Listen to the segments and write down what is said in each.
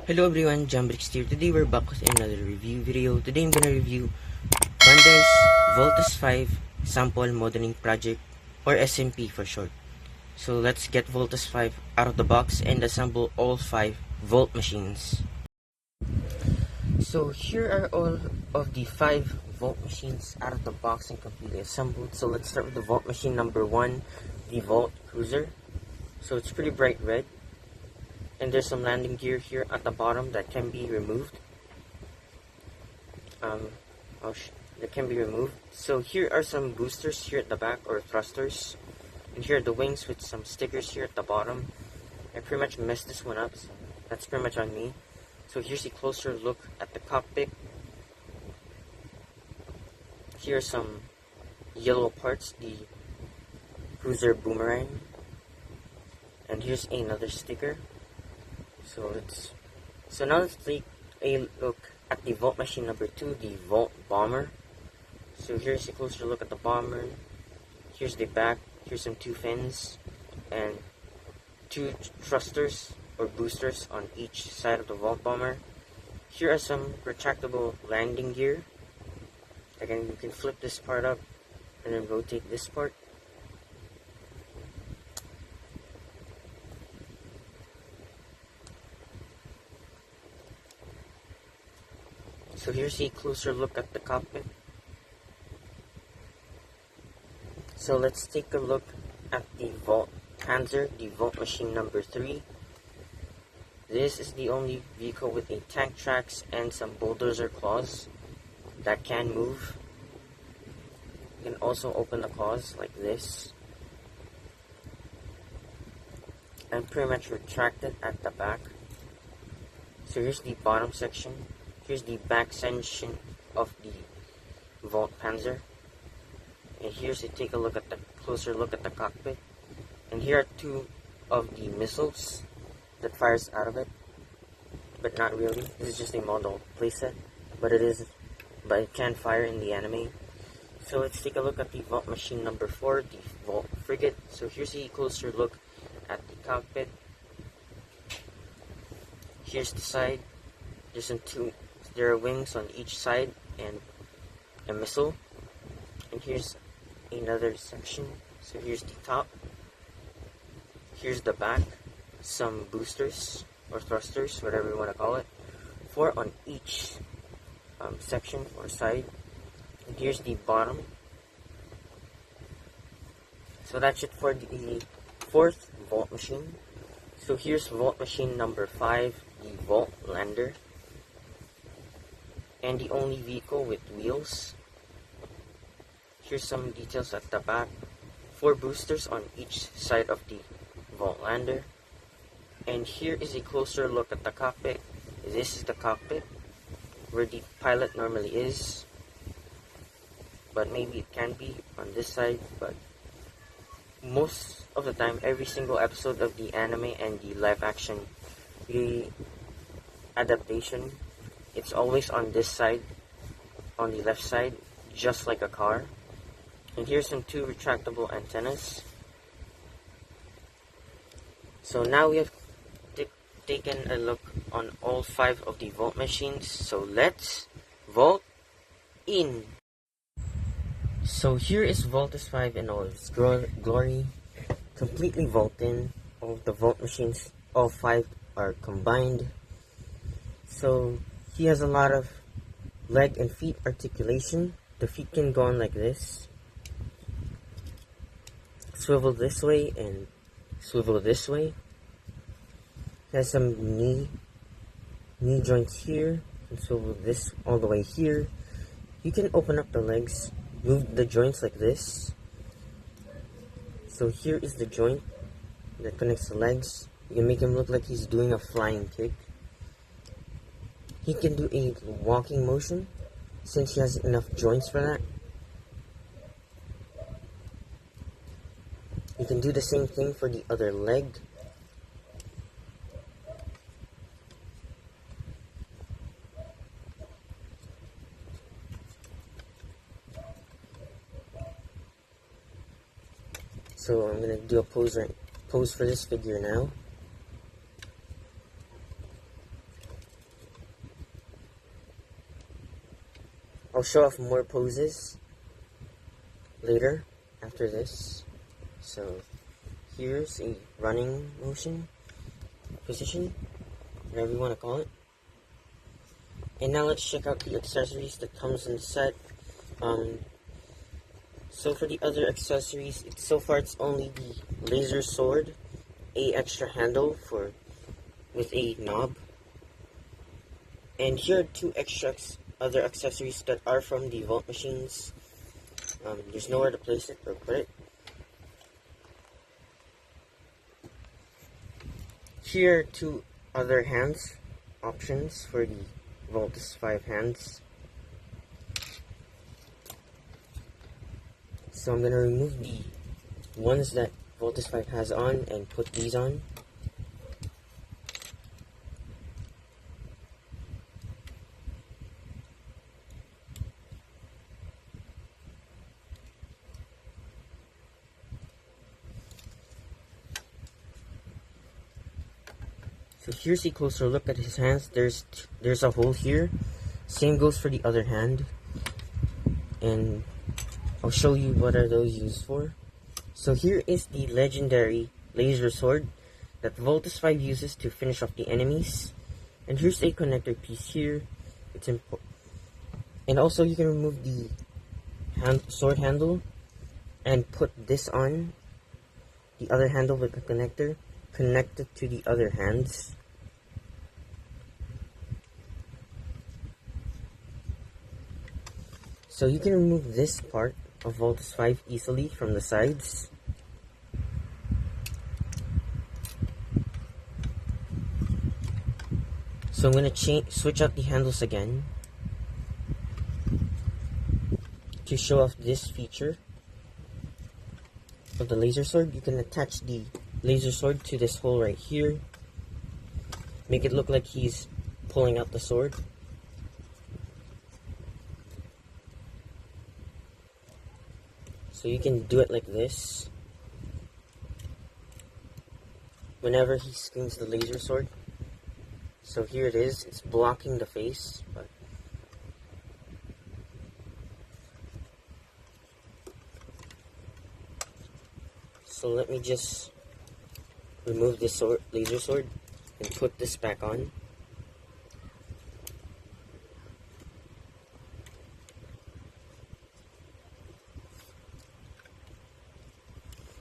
Hello everyone, Jambrix here. Today we're back with another review video. Today I'm gonna review Bandai's VOLTES 5 Sample Modeling Project, or SMP for short. So let's get VOLTES 5 out of the box and assemble all 5 Volt machines. So here are all of the 5 Volt machines out of the box and completely assembled. So let's start with the Volt machine number 1, the Volt Cruiser. So it's pretty bright red. And there's some landing gear here at the bottom that can be removed. That can be removed. So here are some boosters here at the back, or thrusters. And here are the wings with some stickers here at the bottom. I pretty much messed this one up, so that's pretty much on me. So here's a closer look at the cockpit. Here are some yellow parts, the cruiser boomerang. And here's another sticker. So now let's take a look at the Volt machine number 2, the Volt Bomber. So here's a closer look at the bomber. Here's the back. Here's some 2 fins and 2 thrusters or boosters on each side of the Volt Bomber. Here are some retractable landing gear. Again, you can flip this part up and then rotate this part. So here's a closer look at the cockpit. So let's take a look at the Volt Panzer, the Volt machine number 3. This is the only vehicle with a tank tracks and some bulldozer claws that can move. You can also open the claws like this and pretty much retract it at the back. So here's the bottom section. Here's the back section of the Volt Panzer. And here's to take a look at the closer look at the cockpit. And here are 2 of the missiles that fires out of it. But not really. This is just a model playset. But it can fire in the anime. So let's take a look at the Volt machine number 4, the Volt Frigate. So here's a closer look at the cockpit. Here's the side. There are wings on each side and a missile. And here's another section. So here's the top. Here's the back. Some boosters or thrusters, whatever you want to call it. 4 on each section or side. And here's the bottom. So that's it for the 4th Volt machine. So here's Volt machine number 5, the Volt Lander. And the only vehicle with wheels. Here's some details at the back. 4 boosters on each side of the Volt Lander. And here is a closer look at the cockpit. This is the cockpit where the pilot normally is. But maybe it can be on this side. But most of the time, every single episode of the anime and the live action adaptation, it's always on this side, on the left side, just like a car. And here's some 2 retractable antennas. So now we have taken a look on all 5 of the Volt machines. So let's Volt in. So here is VOLTES 5 in all its glory. Completely Volt in. All of the Volt machines, all 5 are combined. So he has a lot of leg and feet articulation. The feet can go on like this, swivel this way and swivel this way. He has some knee joints here, and swivel this all the way here. You can open up the legs, move the joints like this. So here is the joint that connects the legs. You can make him look like he's doing a flying kick. He can do a walking motion since he has enough joints for that. You can do the same thing for the other leg. So I'm going to do a pose for this figure now. I'll show off more poses later after this. So here's a running motion position, whatever you want to call it. And now let's check out the accessories that comes in the set. So for the other accessories, so far it's only the laser sword, a extra handle with a knob, and here are two extra other accessories that are from the Volt machines. There's nowhere to place it or put it. Here are two other hands options for the VOLTES 5 hands. So I'm going to remove the ones that VOLTES 5 has on and put these on. So here's a closer look at his hands. There's a hole here. Same goes for the other hand. And I'll show you what are those used for. So here is the legendary laser sword that VOLTES 5 uses to finish off the enemies. And here's a connector piece here. It's important. And also you can remove the sword handle and put this on the other handle with a connector connected to the other hands. So you can remove this part of VOLTES 5 easily from the sides. So I'm going to switch out the handles again to show off this feature of the laser sword. You can attach the laser sword to this hole right here. Make it look like he's pulling out the sword. So you can do it like this whenever he swings the laser sword. So here it is, it's blocking the face, but so let me just remove this laser sword and put this back on.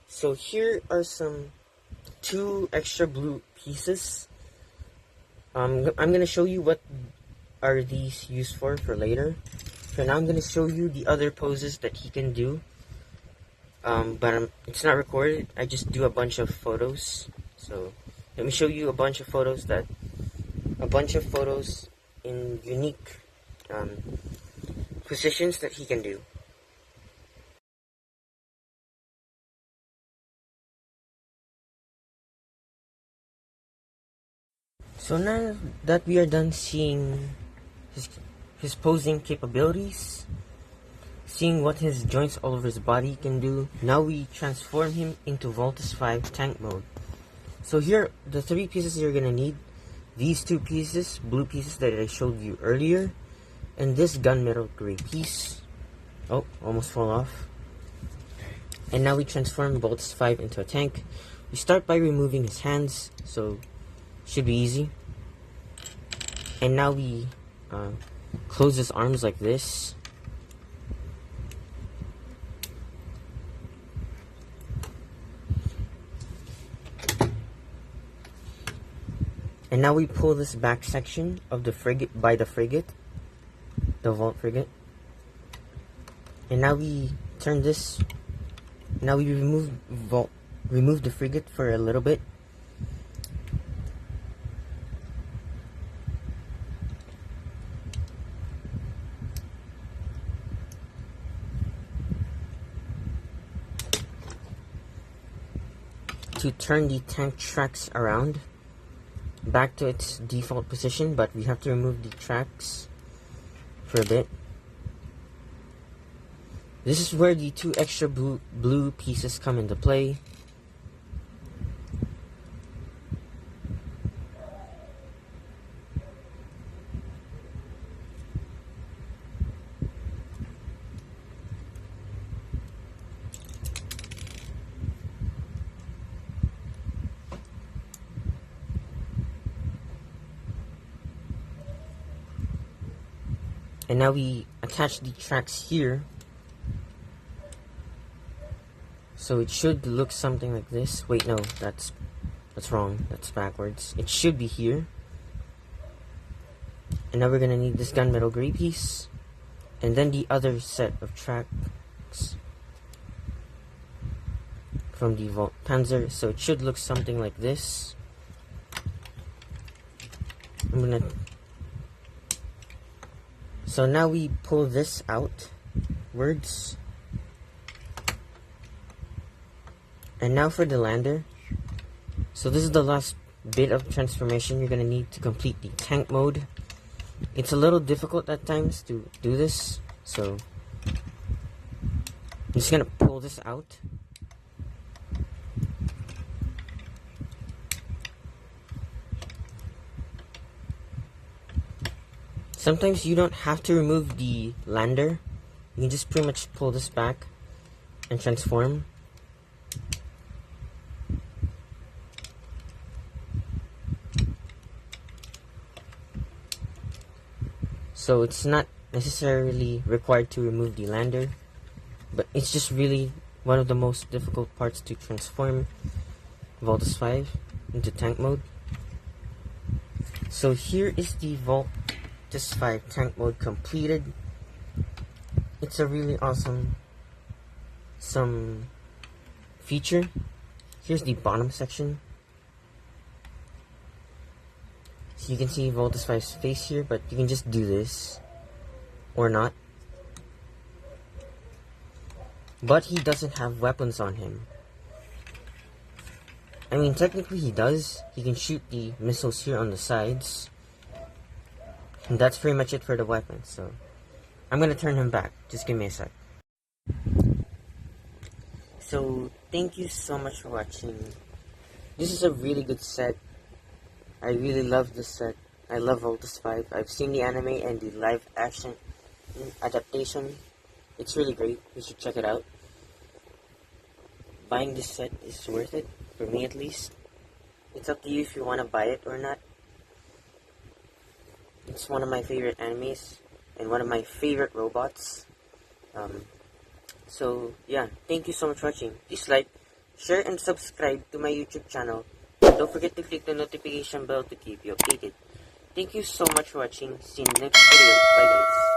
So here are two extra blue pieces. I'm going to show you what are these used for later. For now I'm going to show you the other poses that he can do. But it's not recorded. I just do a bunch of photos. So let me show you a bunch of photos in unique positions that he can do. So now that we are done seeing his posing capabilities, seeing what his joints all over his body can do, now we transform him into VOLTES 5 tank mode. So here, the three pieces you're gonna need: these two pieces, blue pieces that I showed you earlier, and this gunmetal gray piece. Oh, almost fall off. And now we transform VOLTES 5 into a tank. We start by removing his hands, so should be easy. And now we close his arms like this. And now we pull this back section of the frigate the Volt frigate. And now we turn this. Now we remove the frigate for a little bit. To turn the tank tracks around back to its default position, but we have to remove the tracks for a bit. This is where the two extra blue pieces come into play. And now we attach the tracks here. So it should look something like this. Wait, no, that's wrong. That's backwards. It should be here. And now we're gonna need this gunmetal gray piece, and then the other set of tracks from the Volt Panzer. So it should look something like this. So now we pull this outwards. And now for the lander. So this is the last bit of transformation you're gonna need to complete the tank mode. It's a little difficult at times to do this, so I'm just gonna pull this out. Sometimes you don't have to remove the lander. You can just pretty much pull this back and transform. So it's not necessarily required to remove the lander, but it's just really one of the most difficult parts to transform VOLTES 5 into tank mode. So here is the VOLTES 5 tank mode completed. It's a really awesome feature. Here's the bottom section. So you can see VOLTES 5's face here, but you can just do this or not. But he doesn't have weapons on him. I mean, technically he does. He can shoot the missiles here on the sides. And that's pretty much it for the weapons. So I'm gonna turn him back. Just give me a sec. So thank you so much for watching. This is a really good set. I really love this set. I love VOLTES 5. I've seen the anime and the live action adaptation. It's really great. You should check it out. Buying this set is worth it, for me at least. It's up to you if you want to buy it or not. It's one of my favorite animes and one of my favorite robots. So yeah, thank you so much for watching. Please like, share, and subscribe to my YouTube channel. Don't forget to click the notification bell to keep you updated. Thank you so much for watching. See you in the next video. Bye guys.